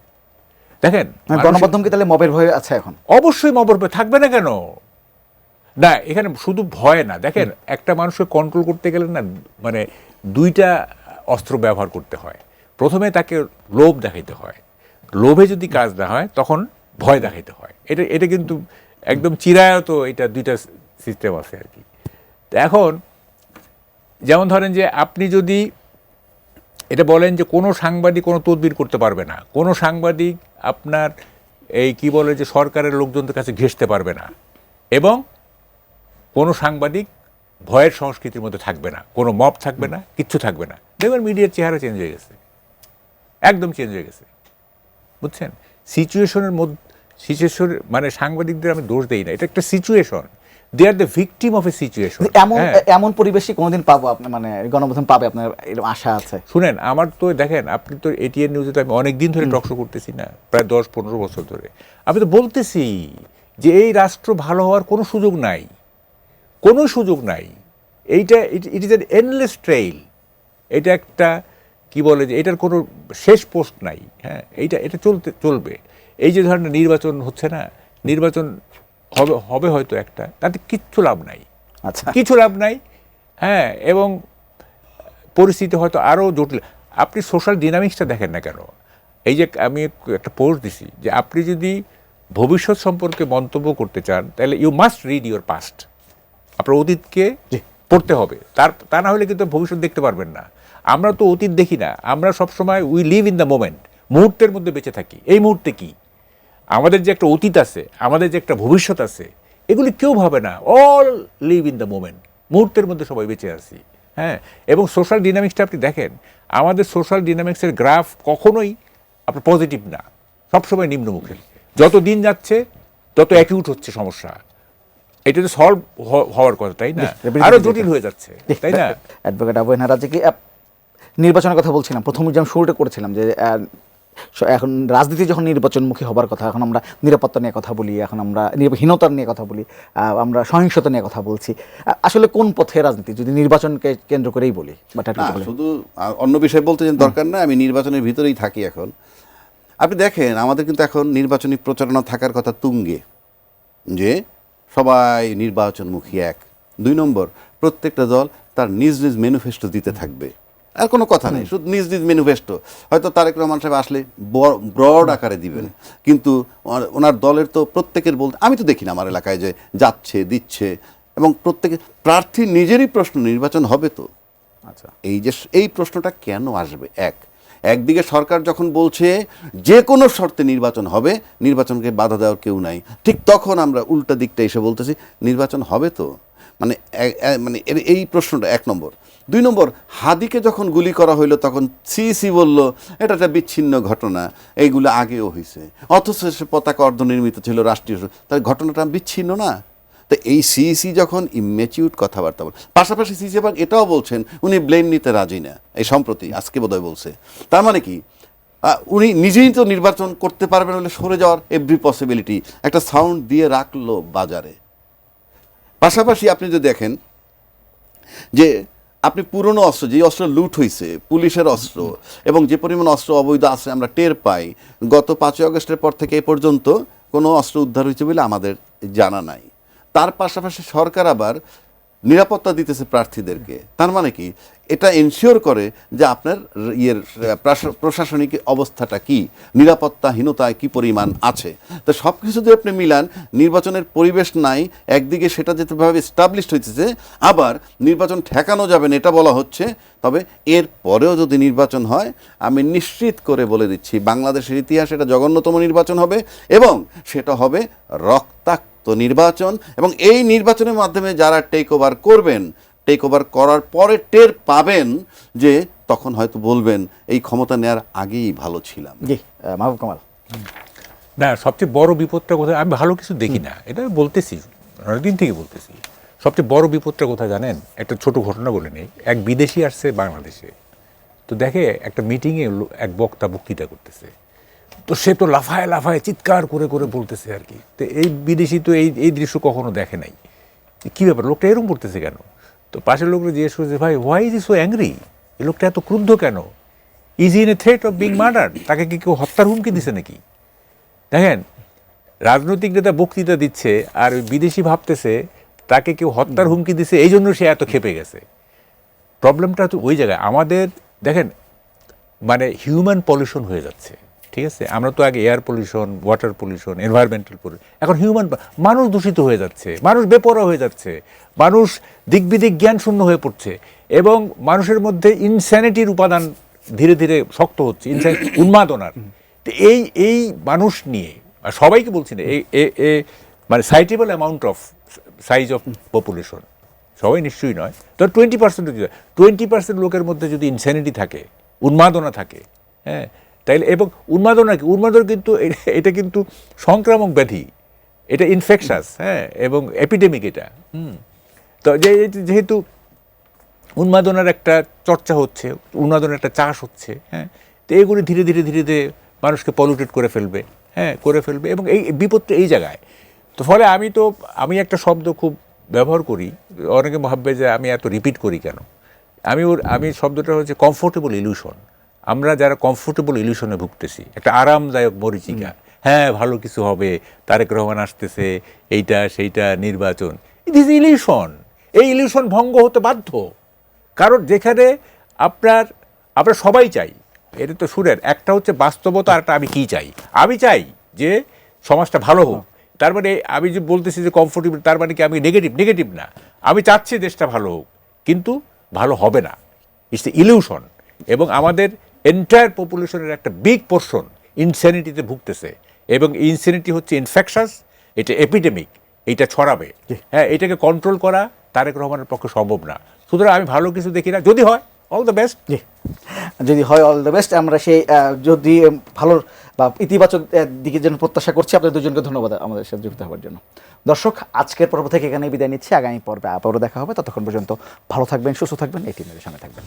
দেখেন গণমাধ্যম কি তাহলে মবের ভয় আছে এখন? অবশ্যই মবের ভয় থাকবে না, কেন না? এখানে শুধু ভয় না, দেখেন একটা মানুষকে কন্ট্রোল করতে গেলে না, মানে দুইটা অস্ত্র ব্যবহার করতে হয়। প্রথমে তাকে লোভ দেখাইতে হয়, লোভে যদি কাজ না হয় তখন ভয় দেখাইতে হয়। এটা কিন্তু একদম চিরায়ত, এটা দুইটা সিস্টেম আছে আর কি। এখন যেমন ধরেন যে আপনি যদি এটা বলেন যে কোনো সাংবাদিক কোনো তদবির করতে পারবে না, কোনো সাংবাদিক আপনার এই কি বলে যে সরকারের লোকজনদের কাছে ঘেঁষতে পারবে না, এবং কোনো সাংবাদিক ভয়ের সংস্কৃতির মধ্যে থাকবে না, কোনো মব থাকবে না, কিচ্ছু থাকবে না, দেখবেন মিডিয়ার চেহারা চেঞ্জ হয়ে গেছে, একদম চেঞ্জ হয়ে গেছে। বুঝছেন? সিচুয়েশনের মধ্যে মানে সাংবাদিকদের আমি দোষ দেই না, এটা একটা situation, they are the victim of a situation. এমন পরিবেশই কোনোদিন পাবো আপনি, মানে গণমাধ্যম পাবে আপনার এরকম আশা আছে? শুনেন, আমার তো দেখেন, আপনি তো এটিএন নিউজে তো আমি অনেক দিন ধরে টকশো করতেছি না, প্রায় 10-15 বছর ধরে। আমি তো বলতেছি যে এই রাষ্ট্র ভালো হওয়ার কোনো সুযোগ নাই, কোনো সুযোগ নাই। এইটা it is an endless trail. এটা একটা কি বলে যে এটার কোনো শেষ পোস্ট নাই। হ্যাঁ, এটা চলবে। এই যে ধরনের নির্বাচন হচ্ছে না, নির্বাচন হবে হয়তো একটা, তাতে কিচ্ছু লাভ নাই, আচ্ছা, কিছু লাভ নাই। হ্যাঁ, এবং পরিস্থিতি হয়তো আরও জটিল। আপনি সোশ্যাল ডিনামিক্সটা দেখেন না কেন? এই যে আমি একটা পোস্ট দিছি যে আপনি যদি ভবিষ্যৎ সম্পর্কে মন্তব্য করতে চান তাহলে you must read your past. আপনার অতীতকে পড়তে হবে, তা না হলে কিন্তু ভবিষ্যৎ দেখতে পারবেন না। আমরা তো অতীত দেখি না, আমরা সবসময় we live in the moment, মুহূর্তের মধ্যে বেঁচে থাকি। এই মুহূর্তে কি আমাদের যে একটা অতীত আছে, আমাদের যে একটা ভবিষ্যৎ আছে, এগুলি কেউ ভাবে না। All live in the moment, মুহূর্তের মধ্যে সবাই বেঁচে আছি। হ্যাঁ, এবং সোশ্যাল ডিনামিক্সটা আপনি দেখেন, আমাদের সোশ্যাল ডিনামিক্সের গ্রাফ কখনোই আপনার পজিটিভ না, সবসময় নিম্নমুখী। যত দিন যাচ্ছে তত অ্যাকিউট হচ্ছে সমস্যা। এটা তো সলভ হওয়ার কথা, তাই না? আরো জটিল হয়ে যাচ্ছে, তাই না? অ্যাডভোকেট আবু হেনা রাজি, কি নির্বাচনের কথা বলছিলাম, প্রথমে যেমন শুরুটা করেছিলাম যে এখন রাজনীতি যখন নির্বাচনমুখী হবার কথা, এখন আমরা নিরাপত্তা নিয়ে কথা বলি, এখন আমরা হীনতার নিয়ে কথা বলি, আমরা সহিংসতা নিয়ে কথা বলছি। আসলে কোন পথে রাজনীতি, যদি নির্বাচনকে কেন্দ্র করেই বলি? শুধু অন্য বিষয় বলতে দরকার না, আমি নির্বাচনের ভিতরেই থাকি এখন। আপনি দেখেন, আমাদের কিন্তু এখন নির্বাচনী প্রচারণা থাকার কথা তুঙ্গে, যে সবাই নির্বাচনমুখী। 1, 2 নম্বর, প্রত্যেকটা দল তার নিজ নিজ ম্যানিফেস্টো দিতে থাকবে, আর কোনো কথা নেই, শুধু নিজ নিজ ম্যানিফেস্টো। হয়তো তারেক রহমান সাহেব আসলে ব্রড আকারে দিবেন, কিন্তু ওনার দলের তো প্রত্যেকের বলতে, আমি তো দেখি না আমার এলাকায় যে যাচ্ছে দিচ্ছে, এবং প্রত্যেকে প্রার্থী নিজেরই প্রশ্ন, নির্বাচন হবে তো? আচ্ছা, এই প্রশ্নটা কেন আসবে? একদিকে সরকার যখন বলছে যে কোনো শর্তে নির্বাচন হবে, নির্বাচনকে বাধা দেওয়ার কেউ নাই, ঠিক তখন আমরা উল্টা দিকটা এসে বলতেছি নির্বাচন হবে তো। মানে মানে এই প্রশ্নটা 1 নম্বর। 2 নম্বর, হাদিকে যখন গুলি করা হইলো তখন সিইসি বলল এটা একটা বিচ্ছিন্ন ঘটনা, এইগুলো আগেও হয়েছে, অথচ সে পতাকা অর্ধনির্মিত ছিল রাষ্ট্রীয়, তাহলে ঘটনাটা বিচ্ছিন্ন না? তো এই সিইসি যখন ইমেচিউর কথাবার্তা বল, পাশাপাশি সিইসি আবার এটাও বলছেন উনি ব্লেম নিতে রাজি না, এই সম্প্রতি আজকে বোধহয় বলছে। তার মানে কি, উনি নিজেই তো নির্বাচন করতে পারবেন বলে সরে যাওয়ার এভরি পসিবিলিটি একটা সাউন্ড দিয়ে রাখলো বাজারে। পাশাপাশি আপনি যদি দেখেন যে আপনি পুরনো অস্ত্র, যে অস্ত্র লুট হয়েছে, পুলিশের অস্ত্র, এবং যে পরিমাণ অস্ত্র অবৈধ আছে আমরা টের পাই, গত 5ই আগস্টের পর থেকে এ পর্যন্ত কোনো অস্ত্র উদ্ধার হয়েছে বলে আমাদের জানা নাই। তার পাশাপাশি সরকার আবার নিরাপত্তা দিতেছে প্রার্থীদেরকে। তার মানে কি, এটা এনশিওর করে যে আপনার প্রশাসনিক অবস্থাটা কি, নিরাপত্তাহীনতায় কি পরিমাণ আছে। তো সব কিছু যদি আপনি মিলান, নির্বাচনের পরিবেশ নাই, একদিকে সেটা যেভাবে এস্টাবলিশড হয়েছে, আবার নির্বাচন ঠেকানো যাবে না এটা বলা হচ্ছে। তবে এর পরেও যদি নির্বাচন হয়, আমি নিশ্চিত করে বলে দিচ্ছি বাংলাদেশের ইতিহাসে এটা জঘন্যতম নির্বাচন হবে, এবং সেটা হবে রক্তাক্ত নির্বাচন। এবং এই নির্বাচনের মাধ্যমে যারা টেক ওভার করবেন, টেক ওভার করার পরে টের পাবেন যে তখন হয়তো বলবেন এই ক্ষমতা নেওয়ার আগেই ভালো ছিলাম। জি, মাহবুব কামাল। না, সবচেয়ে বড় বিপদটা কোথায়? আমি ভালো কিছু দেখি না, এটা আমি বলতেছি, অনেকদিন থেকে বলতেছি। সবচেয়ে বড় বিপদটা কোথায় জানেন? একটা ছোট ঘটনা বলে নেই। এক বিদেশি আসছে বাংলাদেশে, তো দেখে একটা মিটিংয়ে এক বক্তা বক্তৃতা করতেছে, তো সে তো লাফায় লাফায় চিৎকার করে করে বলতেছে আর কি। তো এই বিদেশি তো এই দৃশ্য কখনো দেখে নাই, কী ব্যাপার, লোকটা এরকম করতেছে কেন? তো পাশের লোকরা জিজ্ঞেস করছে, ভাই why is E so angry, এই লোকটা এত ক্রুদ্ধ কেন? Is in a threat of being murder, তাকে কি কেউ হত্যার হুমকি দিছে নাকি? দেখেন, রাজনৈতিক নেতা বক্তৃতা দিচ্ছে আর ওই বিদেশি ভাবতেছে তাকে কেউ হত্যার হুমকি দিছে, এই জন্য সে এত ক্ষেপে গেছে। প্রবলেমটা তো ওই জায়গায়। আমাদের দেখেন, মানে হিউম্যান পলিউশন হয়ে যাচ্ছে, ঠিক আছে? আমরা তো আগে air pollution, water pollution, environmental pollution, এখন মানুষ দূষিত হয়ে যাচ্ছে, মানুষ বেপরোয়া হয়ে যাচ্ছে, মানুষ দিক বিদিক জ্ঞান শূন্য হয়ে পড়ছে, এবং মানুষের মধ্যে ইনস্যানিটির উপাদান ধীরে ধীরে শক্ত হচ্ছে, উন্মাদনার। তো এই মানুষ নিয়ে সবাইকে বলছি না, মানে suitable amount of size of population, সবাই নিশ্চয়ই নয়, তো 20% 20% লোকের মধ্যে যদি ইনস্যানিটি থাকে, উন্মাদনা থাকে, হ্যাঁ, তাইলে এবং উন্মাদনা কি, উন্মাদনা কিন্তু এটা কিন্তু সংক্রামক ব্যাধি, এটা ইনফেকশাস, হ্যাঁ, এবং এপিডেমিক এটা। তো যেহেতু উন্মাদনার একটা চর্চা হচ্ছে, উন্মাদনার একটা চাষ হচ্ছে, হ্যাঁ, তো এগুলি ধীরে ধীরে ধীরে ধীরে মানুষকে পলিউটেড করে ফেলবে, হ্যাঁ, করে ফেলবে, এবং এই বিপদটা এই জায়গায়। তো ফলে আমি একটা শব্দ খুব ব্যবহার করি, অনেকে ভাববে যে আমি এত রিপিট করি কেন। আমি শব্দটা হচ্ছে কমফোর্টেবল ইলিউশন। আমরা যারা কমফোর্টেবল ইলিউশনে ভুগতেছি, একটা আরামদায়ক মরীচিকা, হ্যাঁ ভালো কিছু হবে, তারেক রহমান আসতেছে, এইটা সেইটা নির্বাচন, ইট ইজ ইলিউশন। এই ইলিউশন ভঙ্গ হতে বাধ্য, কারণ যেখানে আমরা সবাই চাই, এটা তো সুরের একটা হচ্ছে বাস্তবতা, আর একটা আমি কি চাই। আমি চাই যে সমাজটা ভালো হোক, তার মানে আমি যে বলতেছি যে কমফোর্টেবল, তার মানে কি আমি নেগেটিভ না, আমি চাচ্ছি দেশটা ভালো হোক, কিন্তু ভালো হবে না, ইটস এ ইলিউশন। এবং আমাদের এন্টায়ার পপুলেশনের একটা বিগ পোর্শন ইনসেনিটিতে ভুগতেছে, এবং ইনসেনিটি হচ্ছে ইনফেকশাস, এটা এপিডেমিক, এইটা ছড়াবে, হ্যাঁ, এটাকে কন্ট্রোল করা তারেক রহমানের পক্ষে সম্ভব না। সুতরাং আমি ভালো কিছু দেখি না, যদি হয় অল দ্য বেস্ট, যদি হয় অল দ্য বেস্ট। আমরা সেই যদি ভালো বা ইতিবাচক দিকে যেন প্রত্যাশা করছি। আপনাদের দুজনকে ধন্যবাদ আমাদের সাথে যুক্ত হওয়ার জন্য। দর্শক, আজকের পর্ব থেকে এখানে বিদায় নিচ্ছি, আগামী পর্বে আবারও দেখা হবে। ততক্ষণ পর্যন্ত ভালো থাকবেন, সুস্থ থাকবেন, এই টিমের সামনে থাকবেন।